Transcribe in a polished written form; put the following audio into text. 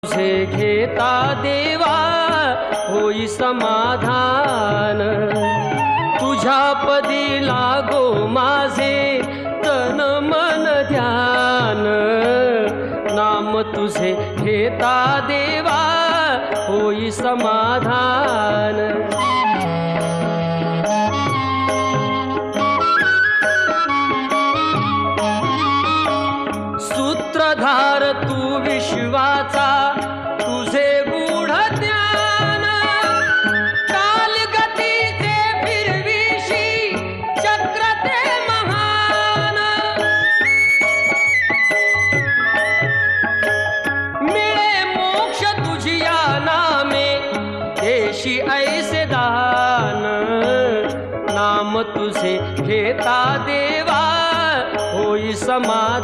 तुझे घेता देवा होई समाधान, तुझ्या पदी लागो माझे तन मन ध्यान, नाम तुझे घेता देवा होई समाधान। सूत्रधार तू विश्वाचा तुझे गूढ ज्ञान, कालगतीचे फिरविशी चक्र ते महान, मिळे मोक्ष तुझिया नामे देशी ऐसे दान, नाम तुझे घेता देवा होई समाधान।